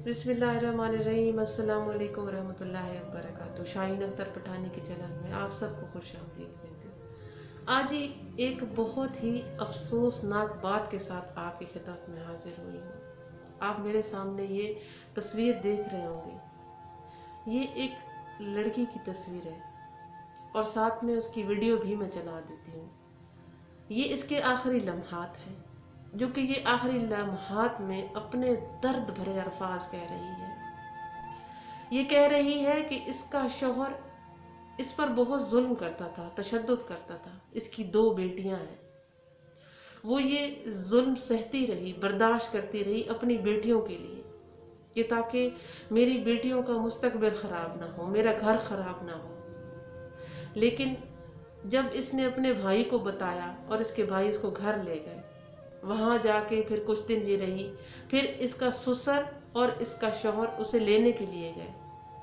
बिस्मिल्लाहिर्रहमानिर्रहीम। अस्सलाम वालेकुम रहमतुल्लाहि व बरकातुहू। शाहीन अख्तर पठानी के चैनल में आप सबको खुशामदीद कहती हूँ। आज ही एक बहुत ही अफसोसनाक बात के साथ आपकी खिदमत में हाजिर हुई हूँ। आप मेरे सामने ये तस्वीर देख रहे होंगे। ये एक लड़की की तस्वीर है और साथ में उसकी वीडियो भी मैं चला देती हूँ। ये इसके आखिरी लम्हात हैं, जो कि ये आखिरी लम्हात में अपने दर्द भरे अल्फाज कह रही है। ये कह रही है कि इसका शौहर इस पर बहुत जुल्म करता था, तशद्दुद करता था। इसकी 2 बेटियां हैं, वो ये जुल्म सहती रही, बर्दाश्त करती रही अपनी बेटियों के लिए, कि ताकि मेरी बेटियों का मुस्तकबिल ख़राब ना हो, मेरा घर ख़राब ना हो। लेकिन जब इसने अपने भाई को बताया और इसके भाई इसको घर ले गए, वहाँ जाके फिर कुछ दिन ये रही, फिर इसका ससुर और इसका शौहर उसे लेने के लिए गए।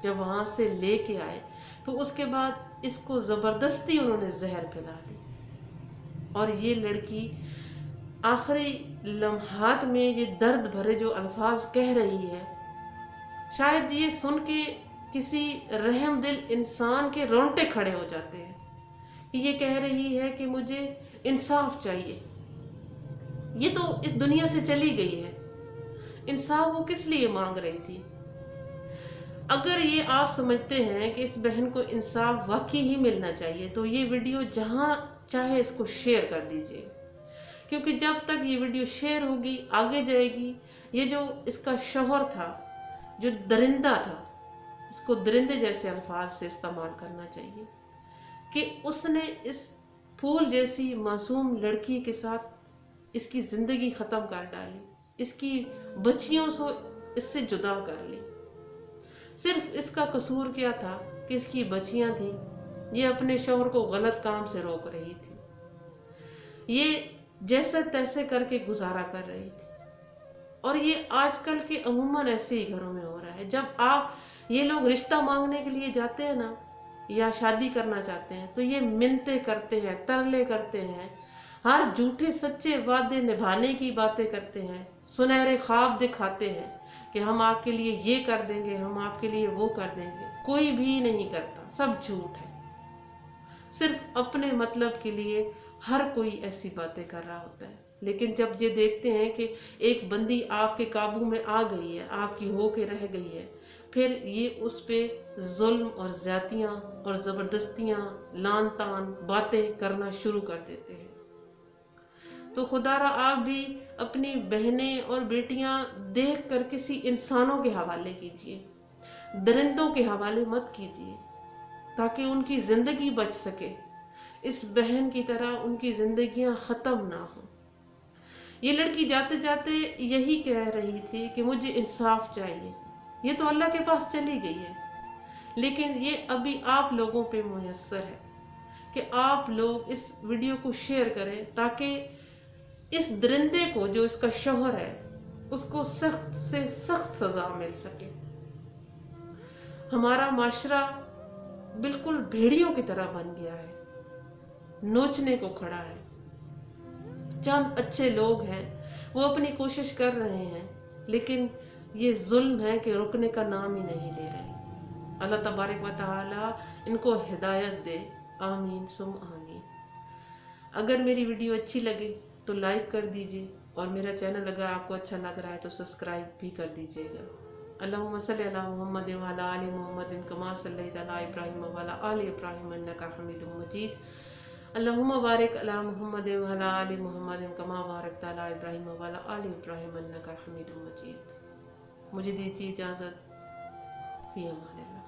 जब वहाँ से लेके आए तो उसके बाद इसको ज़बरदस्ती उन्होंने जहर पिला दी और ये लड़की आखिरी लम्हात में ये दर्द भरे जो अल्फाज कह रही है, शायद ये सुन के किसी रहम दिल इंसान के रोंगटे खड़े हो जाते हैं कि ये कह रही है कि मुझे इंसाफ चाहिए। ये तो इस दुनिया से चली गई है, इंसाफ वो किस लिए मांग रही थी? अगर ये आप समझते हैं कि इस बहन को इंसाफ वाकई ही मिलना चाहिए तो ये वीडियो जहाँ चाहे इसको शेयर कर दीजिए, क्योंकि जब तक ये वीडियो शेयर होगी आगे जाएगी। ये जो इसका शौहर था, जो दरिंदा था, इसको दरिंदे जैसे अल्फाज से इस्तेमाल करना चाहिए कि उसने इस फूल जैसी मासूम लड़की के साथ इसकी ज़िंदगी ख़त्म कर डाली, इसकी बच्चियों से इससे जुदा कर ली। सिर्फ इसका कसूर क्या था कि इसकी बच्चियां थी, ये अपने शौहर को गलत काम से रोक रही थी, ये जैसे तैसे करके गुजारा कर रही थी। और ये आजकल के अमूमन ऐसे ही घरों में हो रहा है। जब आप ये लोग रिश्ता मांगने के लिए जाते हैं ना, या शादी करना चाहते हैं, तो ये मिन्नतें करते हैं, तरले करते हैं, हर झूठे सच्चे वादे निभाने की बातें करते हैं, सुनहरे ख्वाब दिखाते हैं कि हम आपके लिए ये कर देंगे, हम आपके लिए वो कर देंगे। कोई भी नहीं करता, सब झूठ है। सिर्फ अपने मतलब के लिए हर कोई ऐसी बातें कर रहा होता है। लेकिन जब ये देखते हैं कि एक बंदी आपके काबू में आ गई है, आपकी हो के रह गई है, फिर ये उस पे जुल्म और ज़्यादतियाँ और ज़बरदस्तियाँ, लान तान बातें करना शुरू कर देते हैं। तो खुदारा आप भी अपनी बहनें और बेटियां देख कर किसी इंसानों के हवाले कीजिए, दरिंदों के हवाले मत कीजिए, ताकि उनकी ज़िंदगी बच सके। इस बहन की तरह उनकी ज़िंदगियां ख़त्म ना हो। ये लड़की जाते जाते यही कह रही थी कि मुझे इंसाफ चाहिए। ये तो अल्लाह के पास चली गई है, लेकिन ये अभी आप लोगों पे मुयस्सर है कि आप लोग इस वीडियो को शेयर करें, ताकि इस दरिंदे को, जो इसका शौहर है, उसको सख्त से सख्त सजा मिल सके। हमारा माशरा बिल्कुल भेड़ियों की तरह बन गया है, नोचने को खड़ा है। चंद अच्छे लोग हैं, वो अपनी कोशिश कर रहे हैं, लेकिन ये जुल्म है कि रुकने का नाम ही नहीं ले रहे। अल्लाह तबारक व तआला इनको हिदायत दे, आमीन सुम आमीन। अगर मेरी वीडियो अच्छी लगे तो लाइक कर दीजिए, और मेरा चैनल अगर आपको अच्छा लग रहा है तो सब्सक्राइब भी कर दीजिएगा। अल्लाहुम्मा सल्ली अला मुहम्मद व अला आलि मुहम्मद कमा सल्लैता अला इब्राहीम व अला आलि इब्राहीम इन्नका हमीदुम मजीद। अल्लाहुम्मा बारिक अला मुहम्मद व अला आलि मुहम्मद कमा बारकता अला इब्राहीम व अला आलि इब्राहीम इन्नका हमीदुम मजीद। मुझे दीजिए इजाज़त। फ़ी अमानिल्लाह।